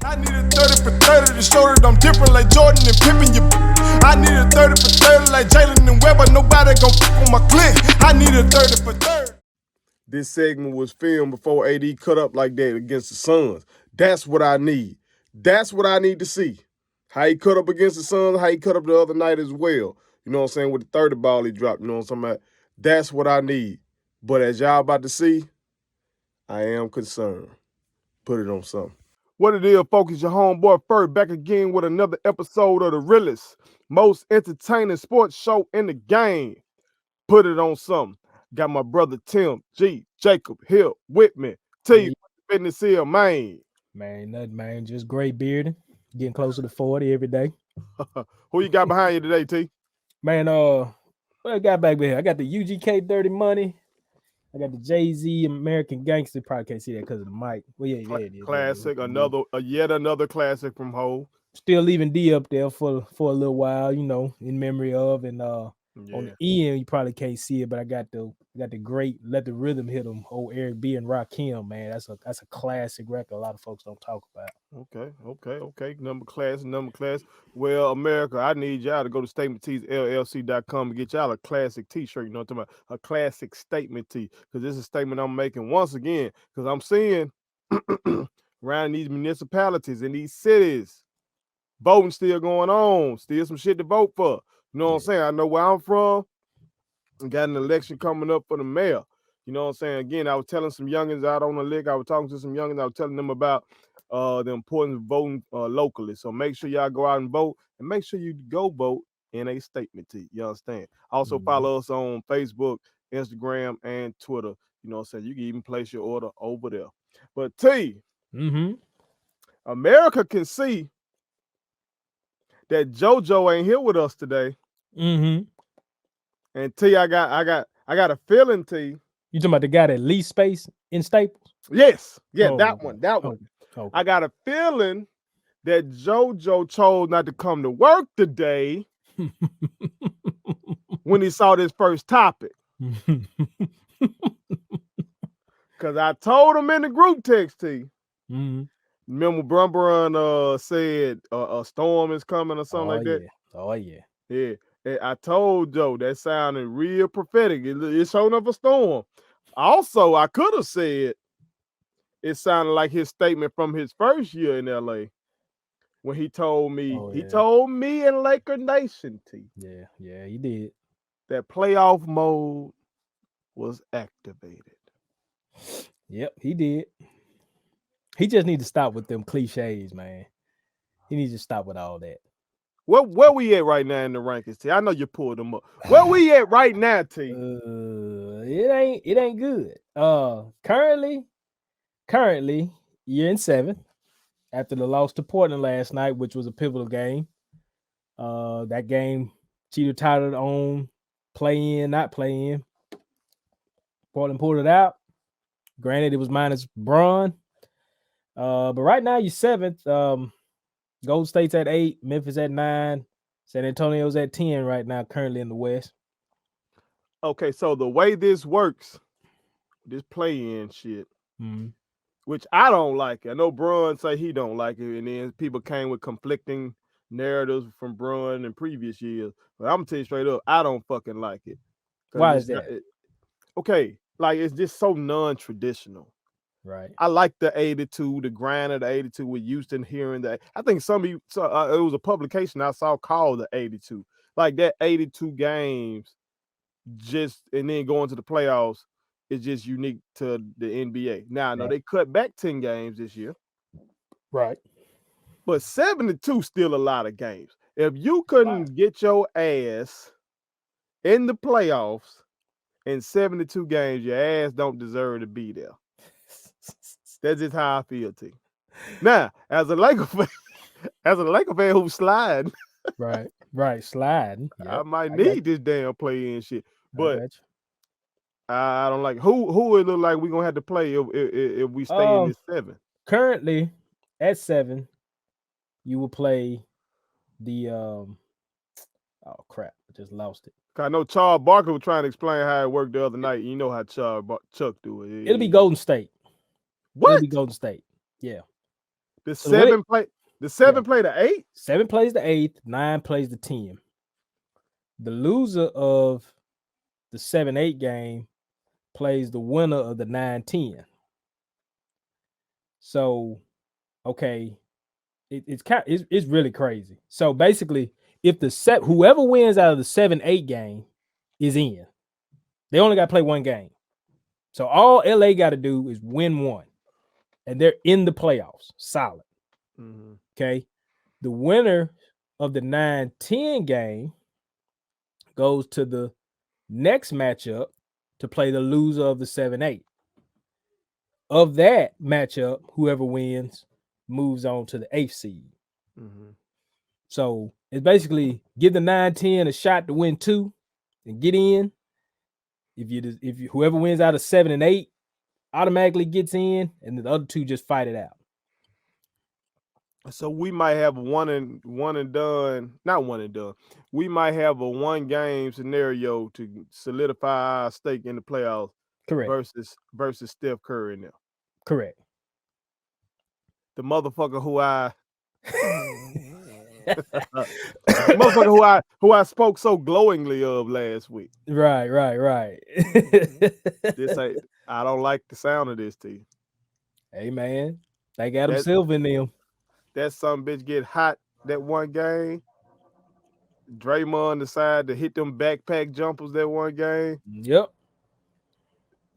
I need a 30 for 30 to show that I'm different like Jordan and Pippen. I need a 30 for 30 like Jalen and Webber. Nobody gon' fuck on my click. I need a 30 for 30. This segment was filmed before AD cut up like that against the Suns. That's what I need. That's what I need to see. How he cut up against the Suns, how he cut up the other night as well. You know what I'm saying? With the 30 ball he dropped. You know what I'm talking about? That's what I need. But as y'all about to see, I am concerned. Put it on something. What it is, folks, is your homeboy Ferg back again with another episode of the realest, most entertaining sports show in the game. Put it on something. Got my brother Tim, G, Jacob, Hill with me. T, business here, man. Man, nothing, man. Just gray bearding. Getting closer to 40 every day. Who you got behind you today, T? Man, what I got back here? I got the UGK Dirty Money. I got the Jay-Z American Gangster. Probably can't see that because of the mic. Well, yeah, it is. Classic, yet another classic from Ho. Still leaving D up there for a little while, you know, in memory of. And on the end, you probably can't see it, but I got the great Let the Rhythm Hit 'Em, old Eric B and Rakim, man. That's a classic record. A lot of folks don't talk about. Okay. Number class. Well, America, I need y'all to go to statementteesllc.com and get y'all a classic t-shirt. You know what I'm talking about? A classic statement tee. Because this is a statement I'm making once again. Because I'm seeing around these municipalities and these cities, voting still going on. Still some shit to vote for. You know what I'm saying? I know where I'm from. Got an election coming up for the mayor. You know what I'm saying? Again, I was telling some youngins out on the lick. I was talking to some youngins. I was telling them about the importance of voting locally. So make sure y'all go out and vote. And make sure you go vote in a statement tee. You understand? Also follow us on Facebook, Instagram, and Twitter. You know what I'm saying? You can even place your order over there. But T, America can see that JoJo ain't here with us today. And T, I got a feeling, T. You talking about the guy that leased space in Staples? Yes. Yeah, that one. Okay. I got a feeling that JoJo chose not to come to work today when he saw this first topic. Because I told him in the group text, T. Remember Brun said a storm is coming or something like that? Oh, yeah. Yeah. I told Joe that sounded real prophetic. It's showing up a storm. Also, I could have said it sounded like his statement from his first year in LA when he told me, told me in Laker Nation, T. Yeah, he did. That playoff mode was activated. Yep, he did. He just needs to stop with them cliches, man. He needs to stop with all that. Where we at right now in the rankings, T? I know you pulled them up. Where we at right now, T? It ain't good. Currently, you're in 7th after the loss to Portland last night, which was a pivotal game. That game teeter-tottered on play in, not play in. Portland pulled it out. Granted, it was minus Braun. But right now you're 7th. Golden State's at 8, Memphis at 9, San Antonio's at 10 right now, currently in the West. Okay, so the way this works, this play-in shit, which I don't like it. I know Brun say he don't like it, and then people came with conflicting narratives from Brun in previous years. But I'm gonna tell you straight up, I don't fucking like it. Why is that? Like it's just so non-traditional. Right. I like the 82, the grind of the 82 with Houston hearing that. I think it was a publication I saw called the 82. Like that 82 games and then going to the playoffs is just unique to the NBA. Now, I know they cut back 10 games this year. Right. But 72 still a lot of games. If you couldn't get your ass in the playoffs in 72 games, your ass don't deserve to be there. That's just how I feel, T. Now, as a Laker fan who's sliding, right, sliding. Yep, I might need this damn play-in shit. But I don't like who it look like we're gonna have to play if we stay in this 7. Currently at 7, you will play the oh crap, I just lost it. I know Charles Barkley was trying to explain how it worked the other night. You know how Chuck do it. It'll be Golden State. What? It'll be Golden State. Yeah. The So seven play the 8. 7 plays the 8th, 9 plays the 10. The loser of the 7-8 game plays the winner of the 9-10. So, okay, it's really crazy. So basically, if whoever wins out of the 7-8 game is in, they only got to play one game. So all LA got to do is win one, and they're in the playoffs, solid. Mm-hmm. Okay, the winner of the 9-10 game goes to the next matchup to play the loser of the 7-8. Of that matchup, whoever wins moves on to the 8th seed. Mm-hmm. So it's basically give the 9-10 a shot to win 2 and get in. If you whoever wins out of 7 and 8 automatically gets in, and the other 2 just fight it out. So we might have one and done, not one and done. We might have a 1-game scenario to solidify our stake in the playoffs. Correct. Versus Steph Curry now. Correct. The motherfucker who I spoke so glowingly of last week. Right. I don't like the sound of this, T. Hey man, they got Adam Silver in them. That some bitch get hot that one game. Draymond decided to hit them backpack jumpers that one game. Yep.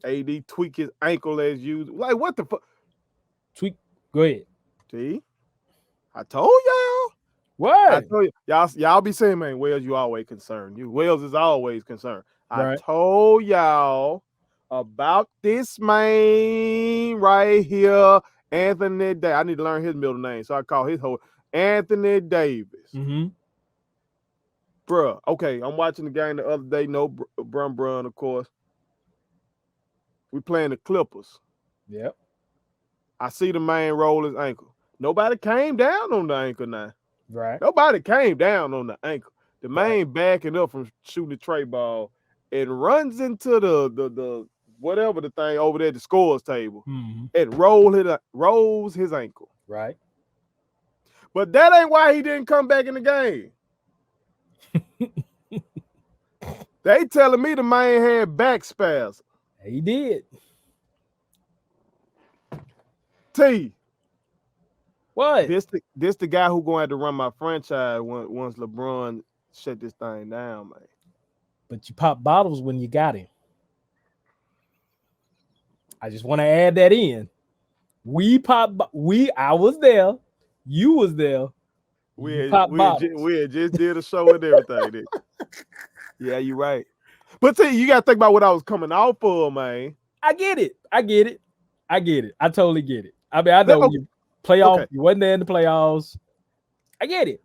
AD tweak his ankle as usual. Like, what the fuck? Tweak. Go ahead. See? I told y'all. What? I told y'all be saying, man, Wells, you always concerned. Wells is always concerned. Right. I told y'all about this man right here, Anthony Davis. I need to learn his middle name, so I call his whole Anthony Davis. Mm-hmm. Bruh, okay, I'm watching the game the other day. No Brun, of course. We playing the Clippers. Yep. I see the man roll his ankle. Nobody came down on the ankle now. Right. Nobody came down on the ankle. The man backing up from shooting the tray ball and runs into the whatever the thing over there, the scores table, and rolls his ankle. Right. But that ain't why he didn't come back in the game. They telling me the man had back spasms. He did. T. What? This the guy who going to run my franchise once LeBron shut this thing down, man. But you pop bottles when you got him. I just want to add that in. I was there. You was there. We had just did a show and everything. Yeah, you're right. But see, you gotta think about what I was coming out for, man. I get it. I totally get it. I mean, I know you playoff. Okay. You wasn't there in the playoffs. I get it.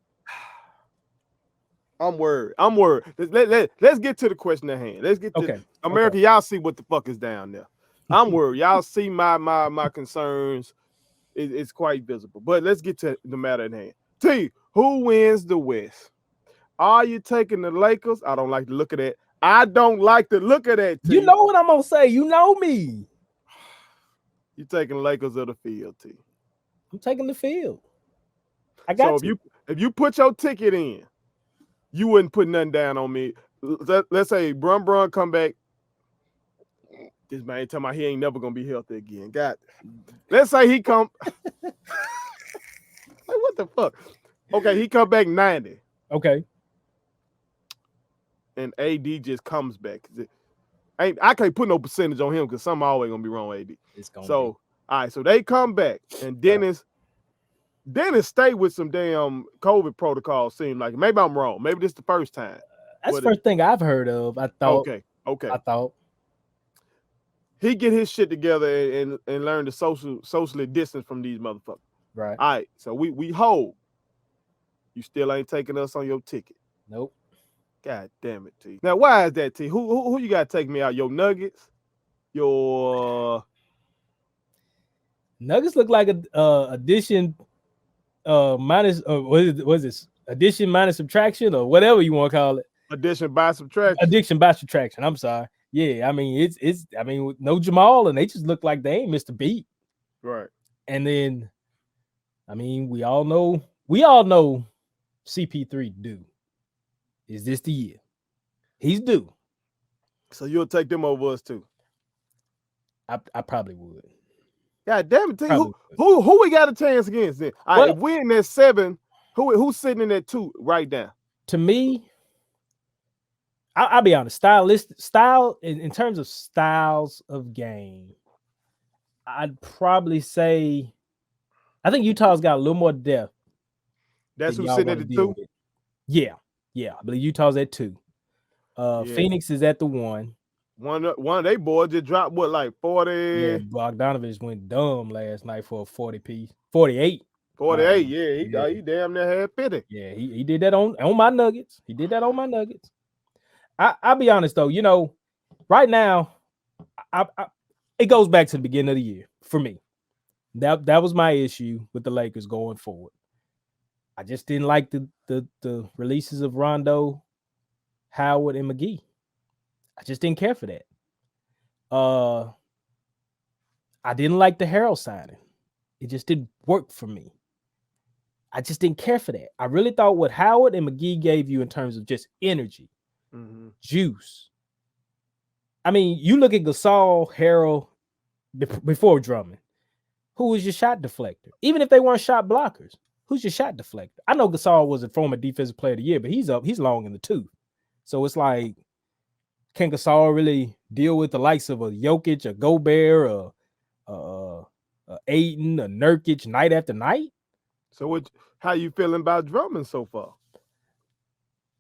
I'm worried. Let's get to the question at hand. Let's get to America. Y'all see what the fuck is down there. I'm worried. Y'all see my concerns. It's quite visible. But let's get to the matter at hand. T, who wins the West? Are you taking the Lakers? I don't like to look at that. I don't like to look at that, T. You know what I'm gonna say. You know me. You taking Lakers of the field, T. I'm taking the field. I got so if you put your ticket in, you wouldn't put nothing down on me. Let's say Brun come back. This man talking about he ain't never gonna be healthy again. Let's say he come. Like, what the fuck? Okay, he come back 90. Okay. And AD just comes back. I can't put no percentage on him because something always gonna be wrong with AD. All right, so they come back, and Dennis stayed with some damn COVID protocol. Seemed like maybe I'm wrong. Maybe this is the first time. That's the first thing I've heard of. I thought. Okay. I thought he get his shit together and learn to socially distance from these motherfuckers. Right. All right. So we hold. You still ain't taking us on your ticket. Nope. God damn it, T. Now, why is that, T? Who you got to take me out? Your Nuggets? Your Nuggets look like a addition minus what is this? Addition minus subtraction or whatever you want to call it. Addition by subtraction. Addition by subtraction. I'm sorry. Yeah, I mean it's with no Jamal and they just look like they ain't missed a beat. Right. And then I mean, we all know CP3 due. Is this the year? He's due. So you'll take them over us too. I probably would. God damn it, T. Probably Who we got a chance against then? All right, Well- if we're in that 7, who's sitting in that 2 right now? To me, I'll be honest. Style in terms of styles of game, I'd probably say I think Utah's got a little more depth. That's than who's y'all sitting at wanna the deal 2. with. Yeah. I believe Utah's at 2. Yeah. Phoenix is at the 1. One of they boys just dropped what, like 40? Yeah, Bogdanovich went dumb last night for a 40 piece. 48. 48. Yeah. He damn near had 50. Yeah, he did that on my Nuggets. He did that on my Nuggets. I'll be honest though, right now, I it goes back to the beginning of the year for me. That was my issue with the Lakers going forward. I just didn't like the releases of Rondo, Howard, and McGee. I just didn't care for that. I didn't like the Harrell signing. It just didn't work for me. I just didn't care for that. I really thought what Howard and McGee gave you in terms of just energy, juice. I mean, you look at Gasol, Harrell, before Drummond. Who was your shot deflector? Even if they weren't shot blockers, who's your shot deflector? I know Gasol was a former defensive player of the year, but he's long in the tooth. So it's like, can Gasol really deal with the likes of a Jokic, a Gobert, a Ayton, a Nurkic night after night? So how you feeling about Drummond so far?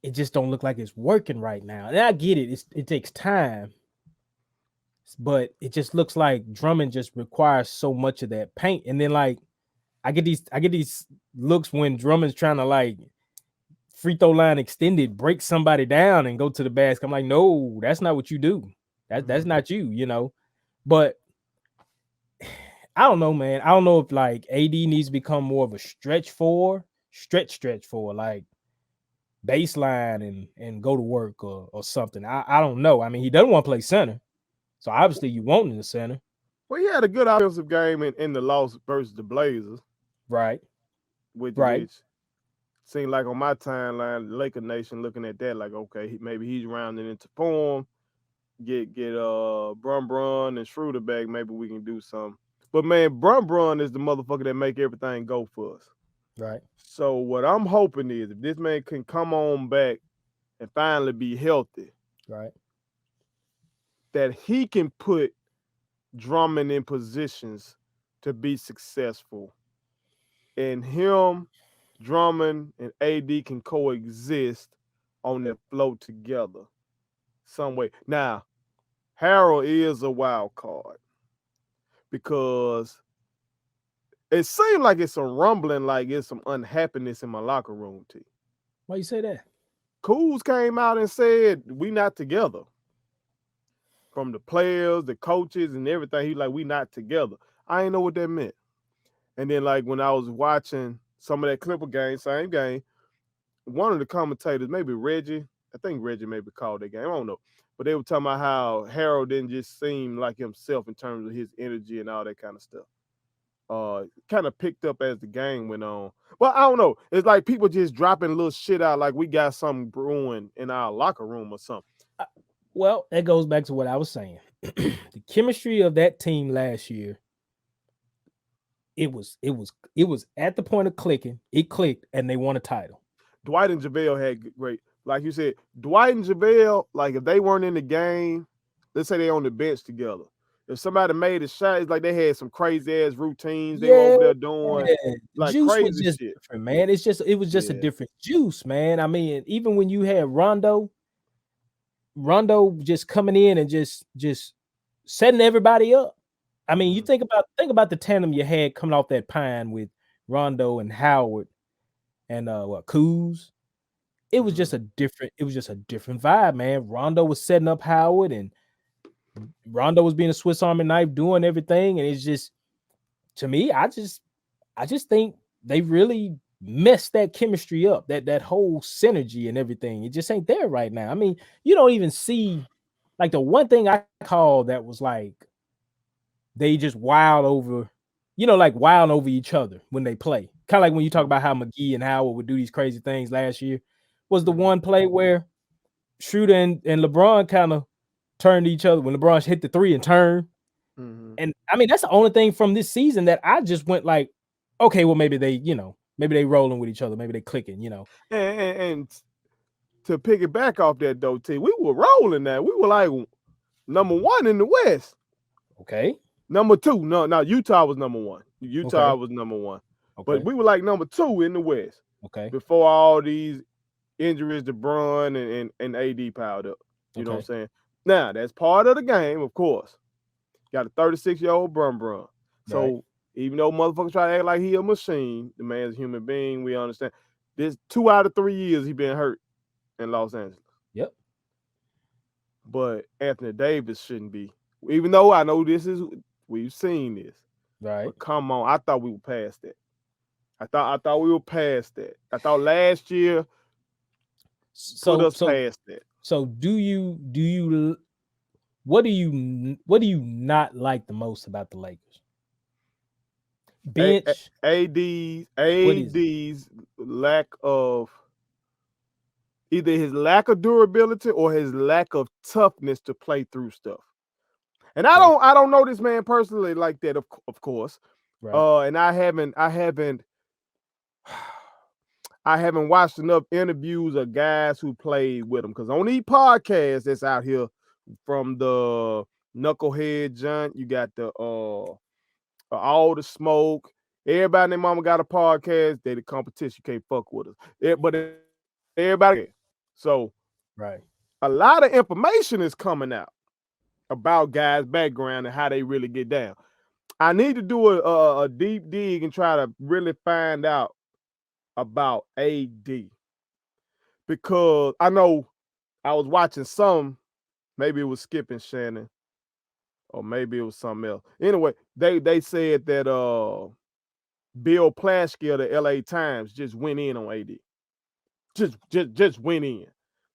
It just don't look like it's working right now. And I get it. It takes time. But it just looks like Drummond just requires so much of that paint. And then like I get these looks when Drummond's trying to like free throw line extended, break somebody down and go to the basket. I'm like, no, that's not what you do. That's not you, But I don't know, man. I don't know if like AD needs to become more of a stretch for, like baseline and go to work or something. I don't know. I mean, he doesn't want to play center. So obviously you want in the center. Well, he had a good offensive game in the loss versus the Blazers. Right. Which seemed like on my timeline, Laker Nation looking at that like, okay, maybe he's rounding into form. Get Brun and Schroeder back. Maybe we can do something. But man, Brun is the motherfucker that make everything go for us. Right. So what I'm hoping is if this man can come on back and finally be healthy, right, that he can put Drummond in positions to be successful. And him, Drummond, and AD can coexist on that float together some way. Now, Harrell is a wild card because it seems like it's some rumbling, like it's some unhappiness in my locker room, T. Why you say that? Kuz came out and said, we not together. From the players, the coaches, and everything, he like, we not together. I ain't know what that meant. And then, like, when I was watching some of that Clipper game, same game, one of the commentators, maybe Reggie, I think Reggie maybe called that game, I don't know. But they were talking about how Harrell didn't just seem like himself in terms of his energy and all that kind of stuff. Kind of picked up as the game went on. Well, I don't know. It's like people just dropping little shit out like we got something brewing in our locker room or something. Well, that goes back to what I was saying. The chemistry of that team last year, it was at the point of clicking. It clicked, and they won a title. Dwight and JaVale had great, like you said, Dwight and JaVale, like if they weren't in the game, let's say they on the bench together. If somebody made a shot, it's like they had some crazy ass routines they were over there doing, like juice crazy was just shit. Different, man. It was just a different juice, man. I mean, even when you had Rondo just coming in and just setting everybody up. I mean, you think about the tandem you had coming off that pine with Rondo and Howard and Kuz. It was just a different vibe, man. Rondo was setting up Howard and Rondo was being a Swiss Army knife doing everything. And it's just, to me, I just think they really messed that chemistry up, that whole synergy and everything. It just ain't there right now. I mean, you don't even see, like, the one thing I call that was like they just wild over each other when they play. kind of like when you talk about how McGee and Howard would do these crazy things last year, was the one play where Schroeder and LeBron kind of turned to each other when LeBron hit the three and turned. And I mean, that's the only thing from this season that I just went like, okay, well, maybe they, maybe they rolling with each other, maybe they clicking, And to pick it back off that though, T, we were rolling that. We were like number 1 in the West. Okay. Number 2. No, Utah was number 1. Utah was number 1. Okay. But we were like number 2 in the West. Okay. Before all these injuries to Bron and AD piled up. You know what I'm saying? Now, that's part of the game, of course. Got a 36-year-old Bron. So even though motherfuckers try to act like he a machine, the man's a human being, we understand. This 2 out of 3 years he been hurt in Los Angeles. Yep. But Anthony Davis shouldn't be. Even though I know we've seen this. Right. But come on, I thought we were past that. I thought we were past that. I thought last year put us past that. So what do you not like the most about the Lakers? Bench. AD's lack of either his lack of durability or his lack of toughness to play through stuff. And I don't know this man personally like that, of course. Right. And I haven't watched enough interviews of guys who played with him, because on these podcasts that's out here from the Knucklehead John, you got the All the Smoke. Everybody and their mama got a podcast. They the competition. You can't fuck with us. But everybody. So right, a lot of information is coming out about guys' background and how they really get down. I need to do a deep dig and try to really find out about AD, because I know I was watching maybe it was Skip and Shannon, or maybe it was something else. Anyway, they said that Bill Plaschke of the LA Times just went in on AD. Just went in.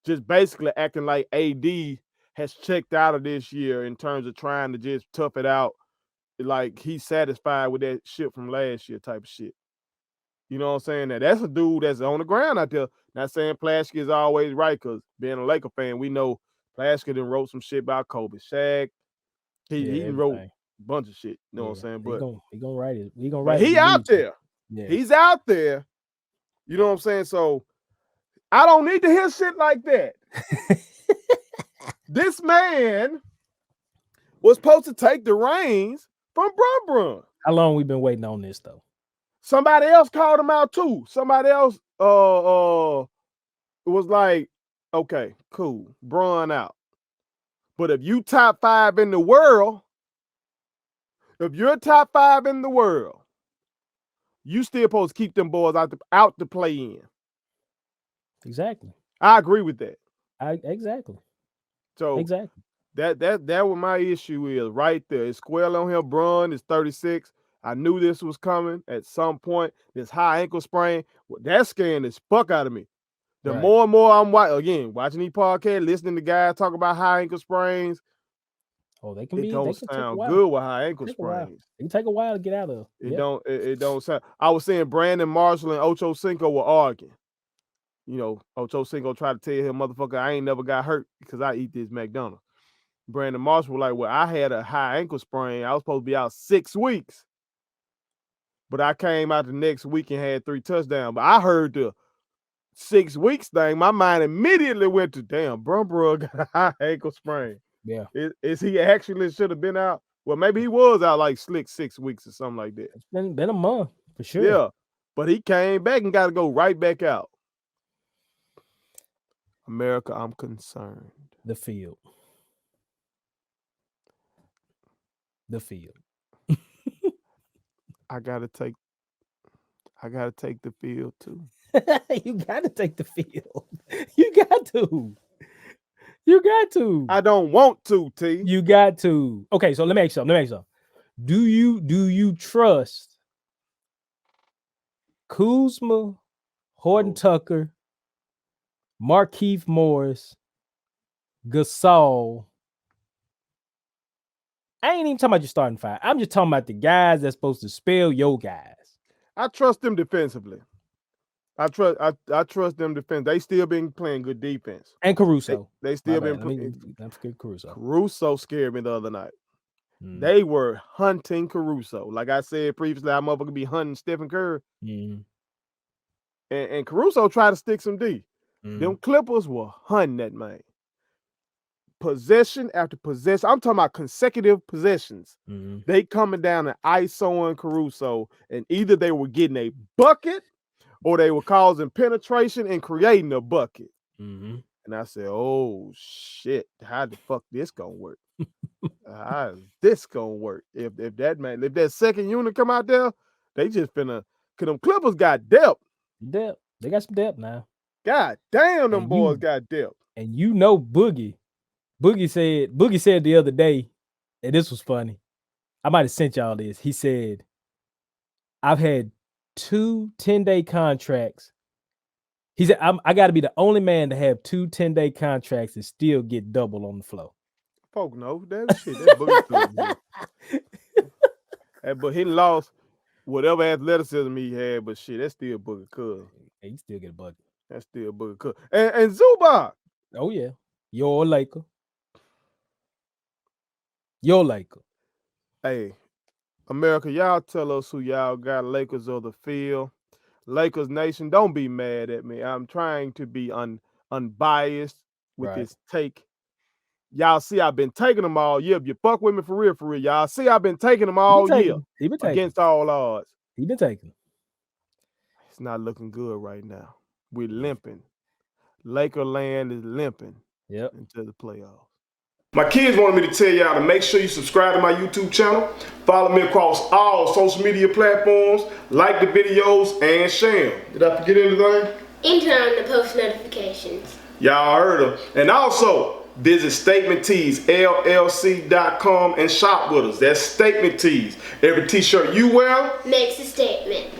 Just basically acting like AD has checked out of this year in terms of trying to just tough it out. Like he's satisfied with that shit from last year type of shit. You know what I'm saying? That's a dude that's on the ground out there. Not saying Plaschke is always right, because being a Laker fan, we know Plaschke done wrote some shit about Kobe, Shaq. He wrote a bunch of shit. You know what I'm saying? But he gonna write it. He out there. Yeah. He's out there. You know what I'm saying? So I don't need to hear shit like that. This man was supposed to take the reins from Bron. How long we been waiting on this though? Somebody else called him out too. Somebody else was like, okay, cool, Bron out. But if you top 5 in the world, if you're top 5 in the world, you still supposed to keep them boys out to play in. Exactly. I agree with that. Exactly. So exactly. That what my issue is right there. It's square on him. Bron is 36. I knew this was coming at some point. This high ankle sprain, that's scaring the fuck out of me. The more and more I'm watching these podcasts, listening to guys talk about high ankle sprains. Oh, they can sound good with high ankle sprains. It can take a while to get out of. It don't sound. I was saying Brandon Marshall and Ocho Cinco were arguing. You know, Ocho Cinco tried to tell him, motherfucker, I ain't never got hurt because I eat this McDonald's. Brandon Marshall was like, well, I had a high ankle sprain. I was supposed to be out 6 weeks. But I came out the next week and had 3 touchdowns. But I heard the 6 weeks thing. My mind immediately went to, damn, Bron got a high ankle sprain. Yeah. Is he actually should have been out? Well, maybe he was out like 6 weeks or something like that. It's been a month for sure. Yeah. But he came back and got to go right back out. America, I'm concerned. The field. I gotta take the field too. You gotta take the field. You got to. I don't want to, T. You got to. Okay, so let me ask you something. Do you trust Kuzma, Horton Tucker, Markieff Morris, Gasol? I ain't even talking about your starting 5. I'm just talking about the guys that's supposed to spell your guys. I trust them defensively. I trust them defense. They still been playing good defense. And Caruso. They still been playing. Don't forget Caruso. Caruso scared me the other night. They were hunting Caruso. Like I said previously, I'm motherfucker be hunting Stephen Curry. And Caruso tried to stick some D. Them Clippers were hunting that man. Possession after possession. I'm talking about consecutive possessions. They coming down and ISOing Caruso, and either they were getting a bucket or they were causing penetration and creating a bucket. And I said, oh shit, how the fuck this gonna work? How is this gonna work? If that second unit come out there, they just finna, cause them Clippers got depth. They got some depth now. God damn, them boys got depth. And you know Boogie said the other day, and this was funny. I might have sent y'all this. He said, I've had 2 10-day contracts. He said, I got to be the only man to have 2 10-day contracts and still get double on the floor. Folk know that shit. That Boogie but he lost whatever athleticism he had, but shit, that's still Boogie Cousins. Hey, he still get a bucket. That's still Boogie Cousins. And Zubac. Oh yeah, your Laker. Your Laker. Hey, America, y'all tell us who y'all got, Lakers or the field. Lakers Nation, don't be mad at me. I'm trying to be unbiased with this take. Y'all see, I've been taking them all year. If you fuck with me for real, y'all see, I've been taking them all year against all odds. He been taking. It's not looking good right now. We're limping. Laker land is limping into the playoffs. My kids wanted me to tell y'all to make sure you subscribe to my YouTube channel, follow me across all social media platforms, like the videos, and share them. Did I forget anything? And turn on the post notifications. Y'all heard them. And also, visit StatementTees, LLC.com and shop with us. That's Statement Tees. Every t-shirt you wear makes a statement.